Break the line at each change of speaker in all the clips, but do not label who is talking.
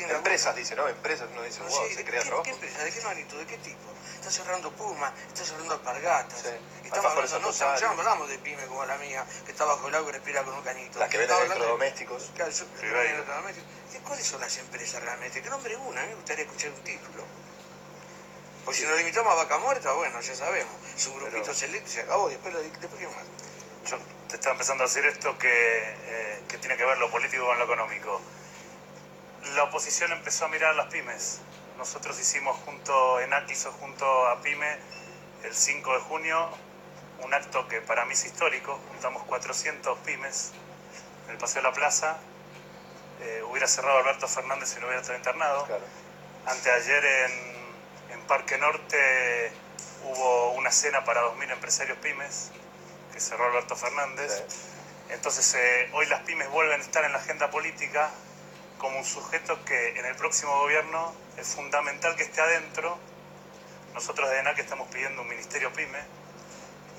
Empresas, dice, ¿no? Empresas, uno dice, wow,
sí,
se crea trabajo.
¿Qué empresa? ¿De qué magnitud? ¿De qué tipo? Está cerrando Puma, está cerrando Alpargatas.
Sí.
Estamos hablando, ya no hablamos de pyme como la mía, que está bajo el agua y respira con un canito.
Las que venden electrodomésticos.
Claro, electrodomésticos. ¿Cuáles son las empresas realmente? Que nombre una, a mí me gustaría escuchar un título. Porque si nos limitamos a Vaca Muerta, bueno, ya sabemos. Es un grupito selecto y se acabó. Después ¿qué más?
Yo te estaba empezando a decir esto que tiene que ver lo político con lo económico. La oposición empezó a mirar las pymes. Nosotros hicimos ENAC hizo junto a PYME el 5 de junio un acto que para mí es histórico. Juntamos 400 pymes en el Paseo de la Plaza. Hubiera cerrado Alberto Fernández si no hubiera estado internado.
Claro.
Anteayer en Parque Norte hubo una cena para 2.000 empresarios pymes que cerró Alberto Fernández.
Sí.
Entonces hoy las pymes vuelven a estar en la agenda política como un sujeto que en el próximo gobierno es fundamental que esté adentro. Nosotros de ENAC estamos pidiendo un ministerio pyme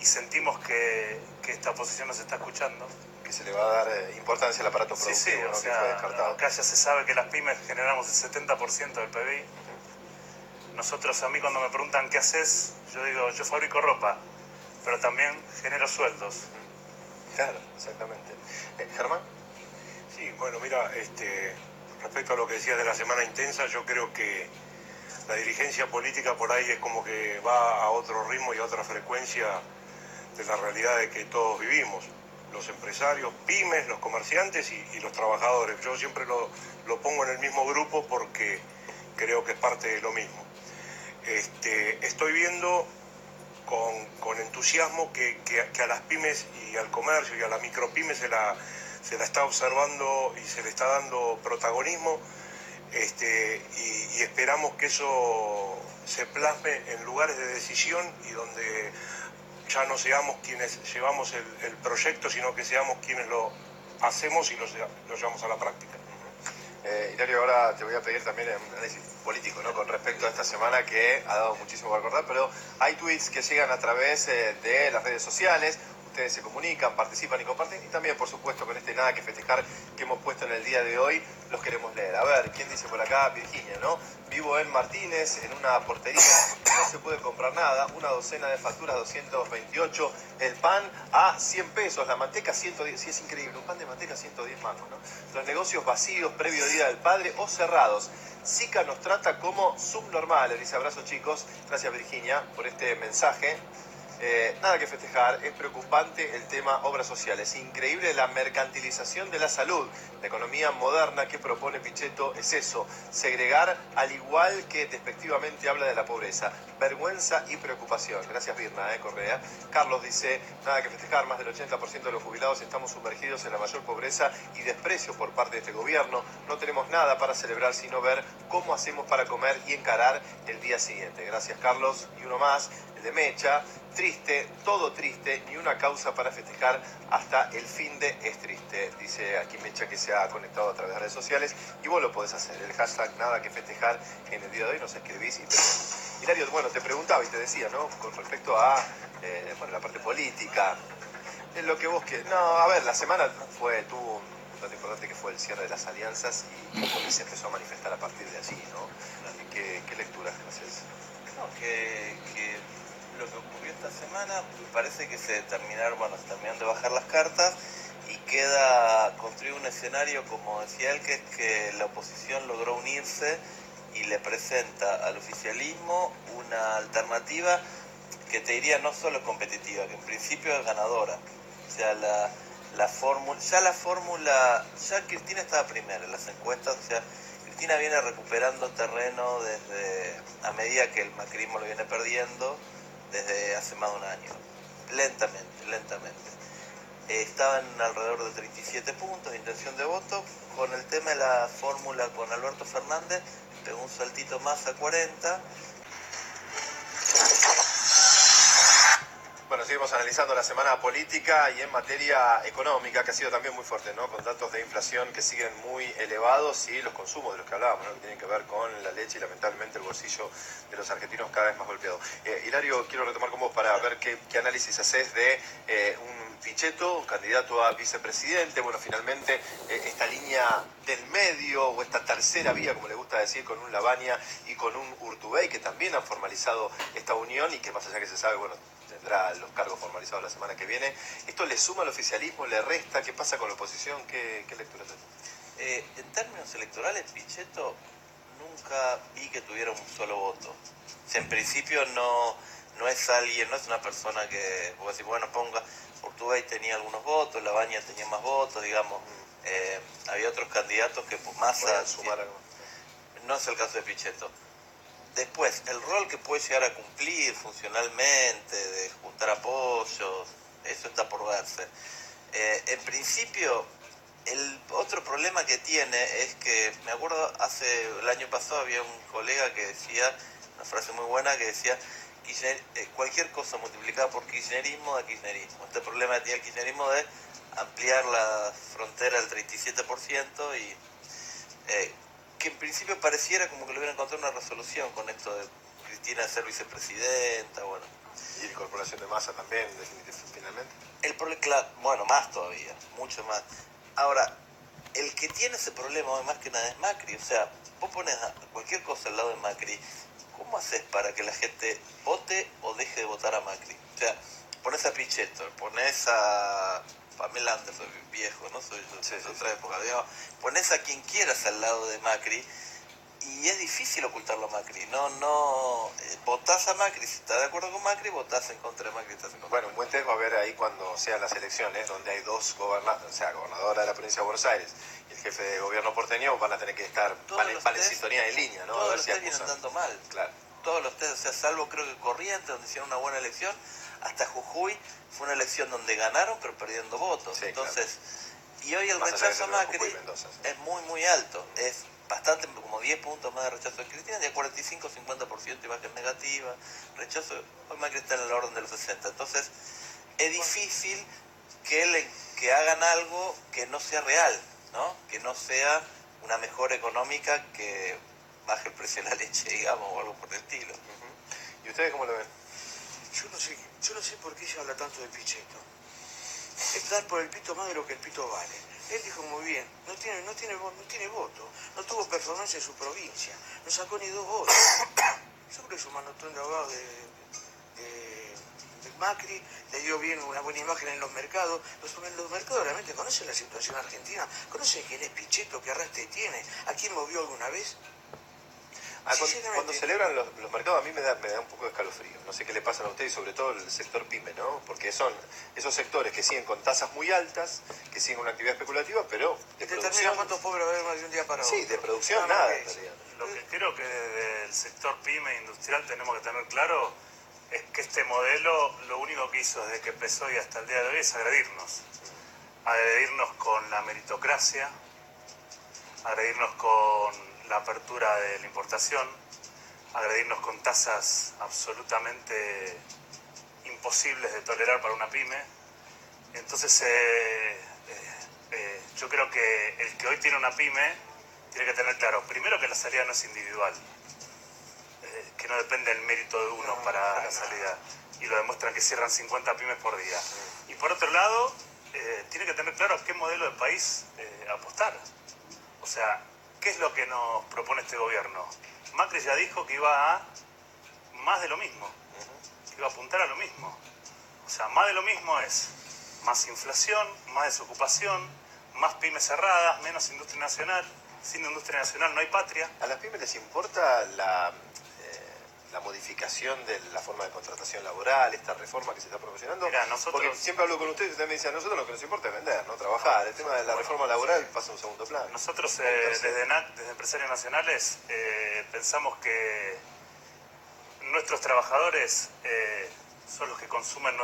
y sentimos que esta oposición nos está escuchando.
Que se le va a dar importancia al aparato productivo,
Sí,
¿no?
o sea,
que fue descartado.
acá ya se sabe que las pymes generamos el 70% del PBI. Nosotros, a mí cuando me preguntan qué haces, yo digo, yo fabrico ropa, pero también genero sueldos.
Claro, exactamente. ¿Germán?
Sí, bueno, mira, respecto a lo que decías de la semana intensa, yo creo que la dirigencia política por ahí es como que va a otro ritmo y a otra frecuencia de la realidad de que todos vivimos. Los empresarios, pymes, los comerciantes y los trabajadores. Yo siempre lo pongo en el mismo grupo porque creo que es parte de lo mismo. Estoy viendo con entusiasmo que a las pymes y al comercio y a la micropyme se la está observando y se le está dando protagonismo, y esperamos que eso se plasme en lugares de decisión y donde ya no seamos quienes llevamos el proyecto, sino que seamos quienes lo hacemos y lo llevamos a la práctica.
Hilario, ahora te voy a pedir también un análisis político, ¿no? Con respecto a esta semana que ha dado muchísimo para acordar, pero hay tweets que llegan a través de las redes sociales. Ustedes se comunican, participan y comparten, y también, por supuesto, con este Nada que Festejar que hemos puesto en el día de hoy, los queremos leer. A ver, ¿quién dice por acá? Virginia, ¿no? Vivo en Martínez, en una portería, no se puede comprar nada, una docena de facturas 228, el pan a 100 pesos, la manteca 110, sí, es increíble, un pan de manteca 110 mangos, ¿no? Los negocios vacíos previo Día del Padre o cerrados. SICA nos trata como subnormales, dice abrazo chicos, gracias Virginia por este mensaje. Nada que festejar, es preocupante el tema obras sociales, increíble la mercantilización de la salud, la economía moderna que propone Pichetto es eso, segregar al igual que despectivamente habla de la pobreza, vergüenza y preocupación. Gracias Virna, Correa. Carlos dice, nada que festejar, más del 80% de los jubilados estamos sumergidos en la mayor pobreza y desprecio por parte de este gobierno, no tenemos nada para celebrar sino ver cómo hacemos para comer y encarar el día siguiente. Gracias Carlos. Y uno más, el de Mecha. Triste, todo triste, ni una causa para festejar, hasta el fin de es triste. Dice aquí Mecha que se ha conectado a través de redes sociales y vos lo podés hacer. El hashtag nada que festejar en el día de hoy, nos escribís y te... Hilario, bueno, te preguntaba y te decía, ¿no? Con respecto a la parte política, en lo que vos que... No, a ver, la semana tuvo un dato importante que fue el cierre de las alianzas y que se empezó a manifestar a partir de allí, ¿no? ¿Qué lecturas haces?
No, que lo que ocurrió esta semana, parece que se terminaron de bajar las cartas y queda construido un escenario, como decía él, que es que la oposición logró unirse y le presenta al oficialismo una alternativa que te diría no solo competitiva, que en principio es ganadora. O sea, ya Cristina estaba primera en las encuestas, o sea, Cristina viene recuperando terreno a medida que el macrismo lo viene perdiendo, desde hace más de un año, lentamente. Estaban alrededor de 37 puntos de intención de voto. Con el tema de la fórmula con Alberto Fernández, pegó un saltito más a 40.
Bueno, seguimos analizando la semana política y en materia económica, que ha sido también muy fuerte, ¿no? Con datos de inflación que siguen muy elevados y los consumos de los que hablábamos, ¿no? Que tienen que ver con la leche y lamentablemente el bolsillo de los argentinos cada vez más golpeado. Hilario, quiero retomar con vos para ver qué análisis haces de un Pichetto, candidato a vicepresidente, bueno, finalmente esta línea del medio o esta tercera vía, como le gusta decir, con un Lavagna y con un Urtubey, que también han formalizado esta unión y que más allá que se sabe, bueno, tendrá los cargos formalizados la semana que viene. ¿Esto le suma al oficialismo, le resta? ¿Qué pasa con la oposición? ¿Qué lectura tiene?
En términos electorales, Pichetto nunca vi que tuviera un solo voto. O sea, en principio no es alguien, no es una persona que, vos decís, bueno, ponga, Urtubey tenía algunos votos, Lavagna tenía más votos, digamos, había otros candidatos que pues, Massa
sumar algo.
No es el caso de Pichetto. Después, el rol que puede llegar a cumplir funcionalmente, de juntar apoyos, eso está por verse. En principio, el otro problema que tiene es que, me acuerdo, el año pasado había un colega que decía, una frase muy buena, que decía, cualquier cosa multiplicada por kirchnerismo da kirchnerismo. Este problema que tiene el kirchnerismo de ampliar la frontera al 37% y que en principio pareciera como que le hubieran encontrado una resolución con esto de Cristina de ser vicepresidenta, bueno.
Y la incorporación de Massa también, finalmente.
El problema, bueno, más todavía, mucho más. Ahora, el que tiene ese problema hoy más que nada es Macri. O sea, vos pones cualquier cosa al lado de Macri, ¿cómo haces para que la gente vote o deje de votar a Macri? O sea, pones a Pichetto, pones a Pamela Anderson, viejo, ¿no? Soy de otra época, digamos. Pones a quien quieras al lado de Macri y es difícil ocultarlo a Macri. Votás a Macri, si estás de acuerdo con Macri, votás en contra de Macri, estás en contra.
Bueno, un buen test va a haber ahí cuando sean las elecciones, donde hay dos gobernadora de la provincia de Buenos Aires y el jefe de gobierno porteño van a tener que estar en sintonía en línea, ¿no?
Todos
a ver
los
si
test vienen andando mal.
Claro.
Todos los test, o sea, salvo creo que Corrientes, donde hicieron una buena elección, hasta Jujuy fue una elección donde ganaron pero perdiendo votos.
Sí,
entonces,
claro.
Y hoy el
Más
rechazo a Macri
Mendoza, sí.
es muy, muy alto. Es bastante, como 10 puntos más de rechazo de Cristina, de 45-50% imagen negativa. Rechazo, hoy Macri está en el orden de los 60. Entonces, es difícil que hagan algo que no sea real, ¿no? Que no sea una mejora económica que baje el precio de la leche, digamos, o algo por el estilo.
¿Y ustedes cómo lo ven?
Yo no sé por qué se habla tanto de Pichetto. Es dar por el pito más de lo que el pito vale. Él dijo muy bien, no tiene voto, no tuvo performance en su provincia, no sacó ni 2 votos. Seguro es un manotón de abogados de Macri, le dio bien una buena imagen en los mercados. Los mercados realmente conocen la situación argentina, conocen quién es Pichetto, qué arrastre tiene, a quién movió alguna vez.
Cuando celebran los mercados a mí me da un poco de escalofrío. No sé qué le pasa a ustedes, sobre todo el sector pyme, ¿no? Porque son esos sectores que siguen con tasas muy altas, que siguen una actividad especulativa, pero de producción...
¿Cuántos pobres va a haber más de un día para otro?
Sí, de producción nada, en realidad.
Lo que creo que desde el sector pyme industrial tenemos que tener claro es que este modelo lo único que hizo desde que empezó y hasta el día de hoy es agredirnos. Agredirnos con la meritocracia, agredirnos con la apertura de la importación, agredirnos con tasas absolutamente imposibles de tolerar para una pyme. Entonces yo creo que el que hoy tiene una pyme tiene que tener claro, primero que la salida no es individual, que no depende del mérito de uno para la salida, y lo demuestran que cierran 50 pymes por día. Y por otro lado, tiene que tener claro a qué modelo de país apostar. O sea, ¿qué es lo que nos propone este gobierno? Macri ya dijo que iba a más de lo mismo, que iba a apuntar a lo mismo. O sea, más de lo mismo es más inflación, más desocupación, más pymes cerradas, menos industria nacional. Sin industria nacional no hay patria.
¿A las pymes les importa la modificación de la forma de contratación laboral, esta reforma que se está promocionando?
Mirá, nosotros...
Porque siempre hablo con ustedes y ustedes me dicen, a nosotros lo que nos importa es vender, no trabajar. El tema de la reforma laboral pasa a un segundo plano.
Nosotros desde ENAC, desde Empresarios Nacionales, pensamos que nuestros trabajadores son los que consumen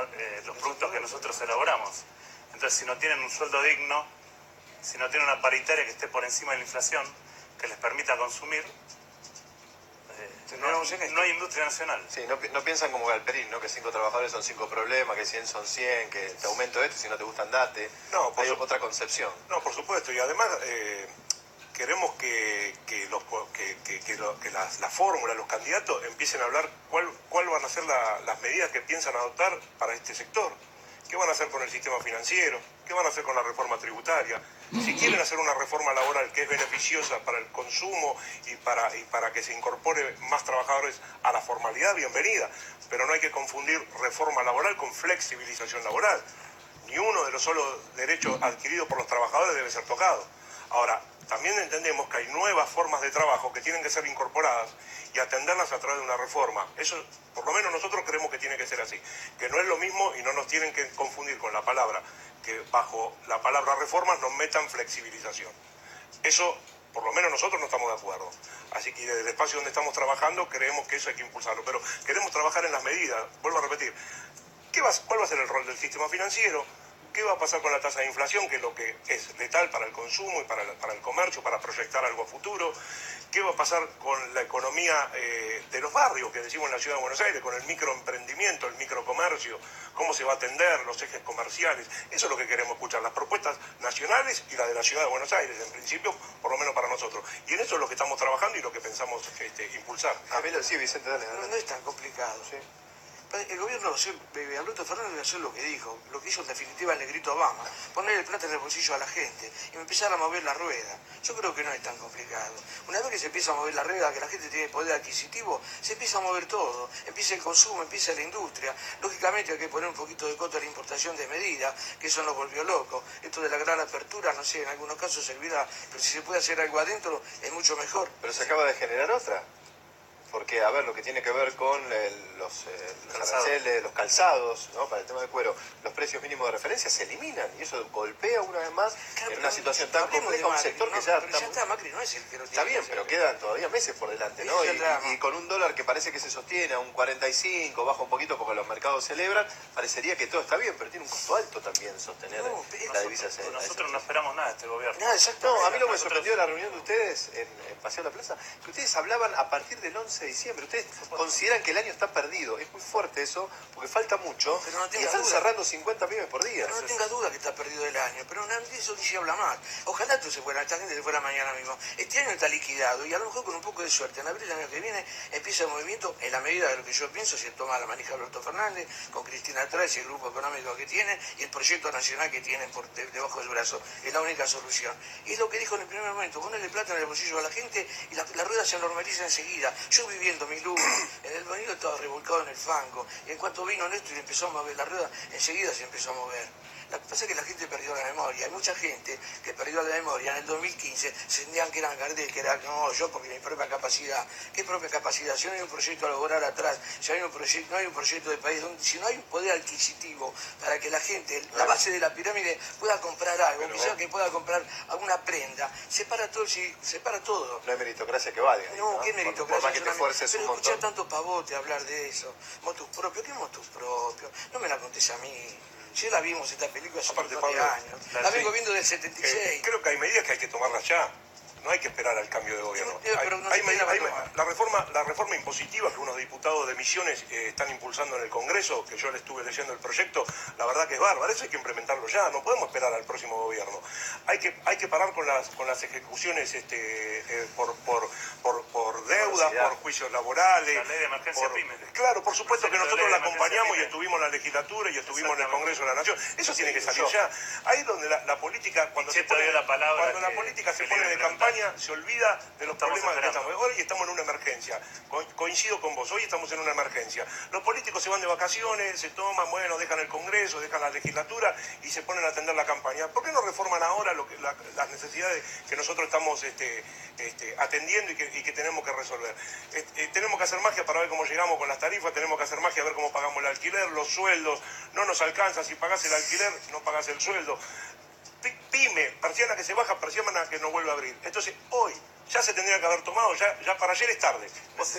los productos que nosotros elaboramos. Entonces, si no tienen un sueldo digno, si no tienen una paritaria que esté por encima de la inflación, que les permita consumir, no hay industria nacional.
Sí, no piensan como Galperín, ¿no? Que 5 trabajadores son 5 problemas, que 100 son 100, que te aumento esto, si no te gusta andate.
No,
hay otra concepción.
No, por supuesto, y además queremos que la fórmula, los candidatos empiecen a hablar cuál van a ser las medidas que piensan adoptar para este sector. ¿Qué van a hacer con el sistema financiero? ¿Qué van a hacer con la reforma tributaria? Si quieren hacer una reforma laboral que es beneficiosa para el consumo y para que se incorpore más trabajadores a la formalidad, bienvenida. Pero no hay que confundir reforma laboral con flexibilización laboral. Ni uno de los solo derechos adquiridos por los trabajadores debe ser tocado. Ahora, también entendemos que hay nuevas formas de trabajo que tienen que ser incorporadas y atenderlas a través de una reforma. Eso, por lo menos nosotros creemos que tiene que ser así. Que no es lo mismo y no nos tienen que confundir con la palabra, que bajo la palabra reformas nos metan flexibilización. Eso, por lo menos nosotros no estamos de acuerdo. Así que desde el espacio donde estamos trabajando creemos que eso hay que impulsarlo. Pero queremos trabajar en las medidas. Vuelvo a repetir. ¿Cuál va a ser el rol del sistema financiero? ¿Qué va a pasar con la tasa de inflación, que es lo que es letal para el consumo y para el comercio, para proyectar algo a futuro? ¿Qué va a pasar con la economía de los barrios, que decimos en la Ciudad de Buenos Aires, con el microemprendimiento, el microcomercio? ¿Cómo se va a atender los ejes comerciales? Eso es lo que queremos escuchar, las propuestas nacionales y las de la Ciudad de Buenos Aires, en principio, por lo menos para nosotros. Y en eso es lo que estamos trabajando y lo que pensamos impulsar.
Sí, Vicente, dale.
No es tan complicado.
Sí.
El gobierno, Alberto Fernández debe hacer lo que dijo, lo que hizo en definitiva el negrito Obama, poner el plata en el bolsillo a la gente y empezar a mover la rueda. Yo creo que no es tan complicado. Una vez que se empieza a mover la rueda, que la gente tiene poder adquisitivo, se empieza a mover todo. Empieza el consumo, empieza la industria. Lógicamente hay que poner un poquito de coto a la importación de medida, que eso nos volvió locos. Esto de la gran apertura, no sé, en algunos casos servirá, pero si se puede hacer algo adentro, es mucho mejor.
Pero se acaba de generar otra. Porque, a ver, lo que tiene que ver con los aranceles, los calzados, ¿no? Para el tema de cuero, los precios mínimos de referencia se eliminan y eso golpea una vez más en una situación tan compleja a un sector que ya
está... Macri no es el que lo tiene.
Está bien, pero quedan todavía meses por delante, ¿no? Y con un dólar que parece que se sostiene a un 45, baja un poquito porque los mercados celebran, parecería que todo está bien, pero tiene un costo alto también sostener la divisa.
Nosotros no esperamos nada de este gobierno.
Nada, exacto.
No, a mí lo que me sorprendió de la reunión de ustedes en Paseo de la Plaza, que ustedes hablaban a partir del 11 de diciembre. Ustedes consideran que el año está perdido. Es muy fuerte eso, porque falta mucho.
Pero no
y están
duda.
cerrando 50 pymes por día.
No tenga duda que está perdido el año, pero de eso ni se habla más. Ojalá tú se fuera, esta gente se fuera mañana mismo. Este año está liquidado y a lo mejor con un poco de suerte, en abril del año que viene empieza el movimiento en la medida de lo que yo pienso, si toma la manija Alberto Fernández, con Cristina Trais y el grupo económico que tiene y el proyecto nacional que tiene debajo del brazo. Es la única solución. Y es lo que dijo en el primer momento, ponerle plata en el bolsillo a la gente y la rueda se normaliza enseguida. Yo viviendo mi luz, en el baño estaba revolcado en el fango y en cuanto vino Néstor y empezó a mover la rueda, enseguida se empezó a mover. Lo que pasa es que la gente perdió la memoria. Hay mucha gente que perdió la memoria. En el 2015 sentían que eran Gardel, que era no, yo porque mi propia capacidad. ¿Qué propia capacidad? Si no hay un proyecto a lograr atrás, si no hay un proyecto de país, si no hay un poder adquisitivo para que la gente, la base de la pirámide, pueda comprar algo, quizás que pueda comprar alguna prenda, se para todo.
No hay meritocracia que valga.
No, ¿qué meritocracia?
Por más que te esfuerces
pero
un montón.
escuchar tanto pavote hablar de eso. Motus propio, ¿qué motus propio? No me la contés a mí. Si la vimos esta película hace un montón de años. La vengo viendo del 76.
Creo que hay medidas que hay que tomarlas ya. No hay que esperar al cambio de gobierno. La reforma impositiva que unos diputados de Misiones están impulsando en el Congreso, que yo le estuve leyendo el proyecto, la verdad que es bárbaro. Eso hay que implementarlo ya. No podemos esperar al próximo gobierno. Hay que parar con las ejecuciones por deudas, por juicios laborales.
La ley de emergencia pyme.
Claro, por supuesto que nosotros la acompañamos y estuvimos en la legislatura y estuvimos en el Congreso de la Nación. Eso tiene que salir ya. Ahí es donde la política, cuando la política se pone de campaña, se olvida de los problemas que estamos. Hoy estamos en una emergencia. Coincido con vos, hoy estamos en una emergencia. Los políticos se van de vacaciones, se toman, dejan el Congreso, dejan la legislatura y se ponen a atender la campaña. ¿Por qué no reforman ahora las necesidades que nosotros estamos atendiendo y que tenemos que resolver? Tenemos que hacer magia para ver cómo llegamos con las tarifas, tenemos que hacer magia a ver cómo pagamos el alquiler, los sueldos. No nos alcanza, si pagás el alquiler, no pagás el sueldo. Pyme, persiana que se baja, persiana que no vuelve a abrir. Entonces, hoy ya se tendría que haber tomado, ya para ayer es tarde.
¿Vos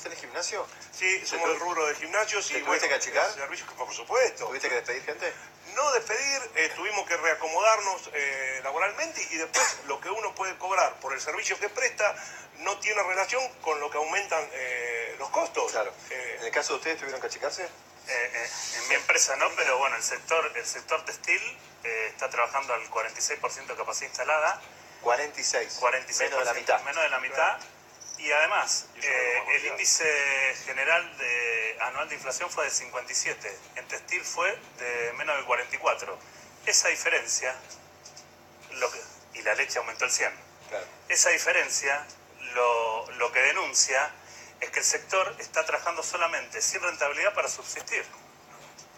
tenés gimnasio?
Sí, somos del rubro de gimnasios.
¿Te tuviste que achicar?
Servicios, por supuesto.
¿Tuviste que despedir gente?
No despedir, tuvimos que reacomodarnos laboralmente y después lo que uno puede cobrar por el servicio que presta no tiene relación con lo que aumentan los costos.
Claro. ¿En el caso de ustedes tuvieron que achicarse?
En mi empresa no, pero bueno, el sector textil está trabajando al 46% de capacidad instalada.
46.
Menos
de la mitad.
Menos de la mitad. Y además, el índice general anual de inflación fue de 57, en textil fue de menos de 44. Esa diferencia, y la leche aumentó el 100.
Claro.
Esa diferencia lo que denuncia es que el sector está trabajando solamente sin rentabilidad para subsistir.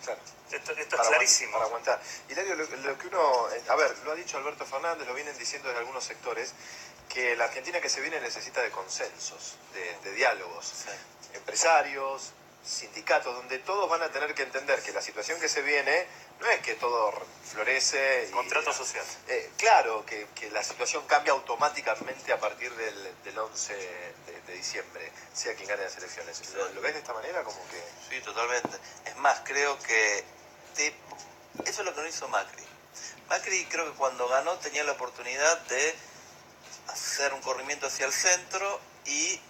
Claro.
Esto es clarísimo.
Para aguantar. Hilario, lo que uno... A ver, lo ha dicho Alberto Fernández, lo vienen diciendo desde algunos sectores, que la Argentina que se viene necesita de consensos, de diálogos.
Sí.
Empresarios, sindicatos, donde todos van a tener que entender que la situación que se viene no es que todo florece.
Contrato social.
Claro, que la situación cambia automáticamente a partir del 11 de diciembre, sea quien gane las elecciones. ¿Lo ves de esta manera? Como que...
Sí, totalmente. Es más, creo que eso es lo que no hizo Macri. Macri creo que cuando ganó tenía la oportunidad de hacer un corrimiento hacia el centro y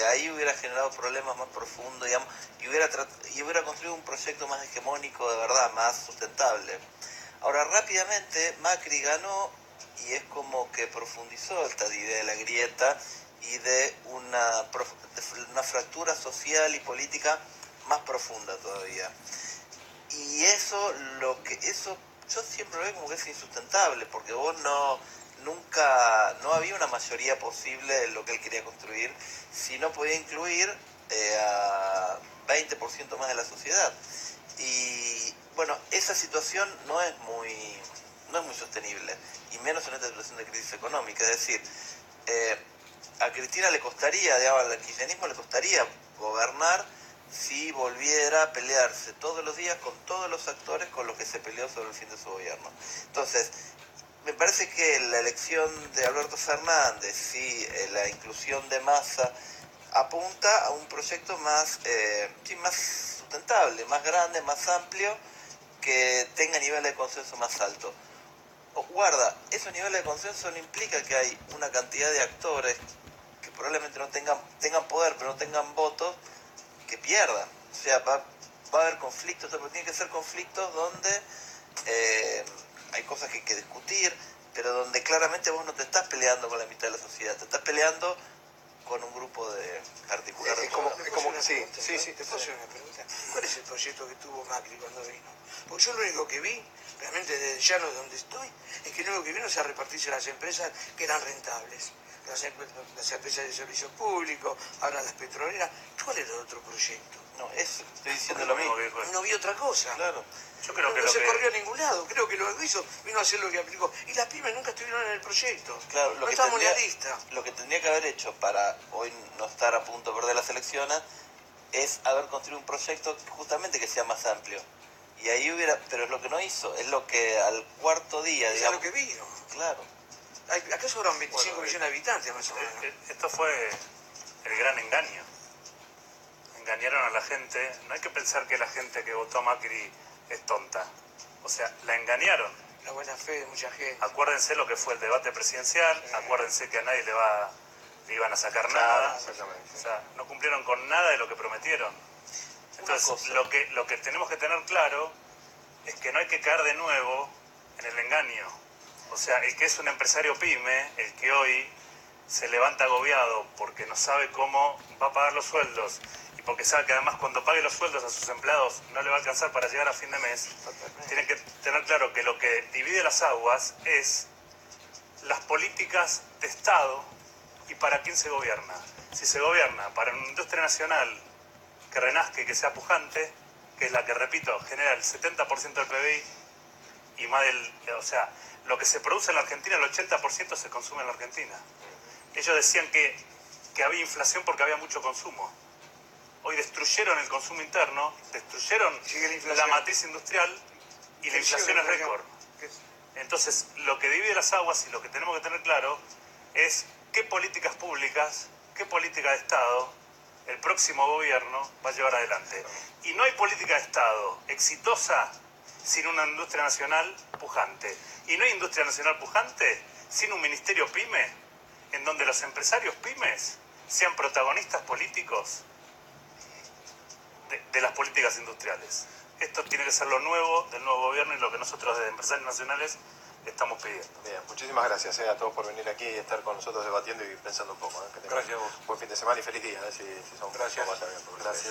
ahí hubiera generado problemas más profundos, digamos, y hubiera construido un proyecto más hegemónico de verdad, más sustentable. Ahora, rápidamente Macri ganó y es como que profundizó esta idea de la grieta y de una fractura social y política más profunda todavía. Y eso yo siempre lo veo como que es insustentable, porque vos nunca había una mayoría posible en lo que él quería construir si no podía incluir a 20% más de la sociedad. Y bueno, esa situación no es muy sostenible, y menos en esta situación de crisis económica. Es decir, a Cristina le costaría, digamos, al kirchnerismo le costaría gobernar si volviera a pelearse todos los días con todos los actores con los que se peleó sobre el fin de su gobierno. Entonces, me parece que la elección de Alberto Fernández y la inclusión de Massa apunta a un proyecto más sustentable, más grande, más amplio, que tenga niveles de consenso más altos. Guarda, esos niveles de consenso no implica que hay una cantidad de actores que probablemente no tengan poder, pero no tengan votos, que pierdan. O sea, va a haber conflictos, pero tienen que ser conflictos donde hay cosas que hay que discutir, pero donde claramente vos no te estás peleando con la mitad de la sociedad, te estás peleando con un grupo de articulados.
Es como que sí.
¿Te puedo hacer una pregunta? ¿Cuál es el proyecto que tuvo Macri cuando vino? Porque yo lo único que vi, realmente desde el llano donde estoy, es que lo único que vino es a repartirse las empresas que eran rentables. Las empresas de servicios públicos, ahora las petroleras. ¿Cuál era el otro proyecto?
No, eso, estoy diciendo lo mismo.
No vi otra cosa.
Claro.
Yo creo que
no
lo
se
que...
corrió a ningún lado. Creo que lo que hizo vino a hacer lo que aplicó. Y las pymes nunca estuvieron en el proyecto.
Claro,
no estamos en la lista.
Lo que tendría que haber hecho para hoy no estar a punto de perder las elecciones es haber construido un proyecto justamente que sea más amplio. Y ahí pero es lo que no hizo, es lo que al cuarto día,
Es lo que vino.
Claro.
Acá sobran 25 millones de habitantes más o menos.
Esto fue el gran engaño. Engañaron a la gente. No hay que pensar que la gente que votó a Macri es tonta. O sea, la engañaron.
La buena fe de mucha gente.
Acuérdense lo que fue el debate presidencial, acuérdense que a nadie le iban a sacar nada.
Exactamente.
O sea, no cumplieron con nada de lo que prometieron. Entonces, lo que tenemos que tener claro es que no hay que caer de nuevo en el engaño. O sea, el que es un empresario pyme, el que hoy se levanta agobiado porque no sabe cómo va a pagar los sueldos y porque sabe que además cuando pague los sueldos a sus empleados no le va a alcanzar para llegar a fin de mes, tiene que tener claro que lo que divide las aguas es las políticas de Estado y para quién se gobierna. Si se gobierna para una industria nacional que renazca y que sea pujante, que es la que, repito, genera el 70% del PBI y más o sea, lo que se produce en la Argentina, el 80% se consume en la Argentina. Ellos decían que había inflación porque había mucho consumo. Hoy destruyeron el consumo interno, destruyeron la matriz industrial y la inflación es récord. Entonces, lo que divide las aguas y lo que tenemos que tener claro es qué políticas públicas, qué política de Estado el próximo gobierno va a llevar adelante. Y no hay política de Estado exitosa sin una industria nacional pujante. Y no hay industria nacional pujante sin un ministerio pyme, en donde los empresarios pymes sean protagonistas políticos de las políticas industriales. Esto tiene que ser lo nuevo del nuevo gobierno y lo que nosotros desde Empresarios Nacionales estamos pidiendo.
Bien, muchísimas gracias a todos por venir aquí y estar con nosotros debatiendo y pensando un poco. Que tengan
Gracias a vos.
buen fin de semana y feliz día. Si son
Gracias.
Gracias.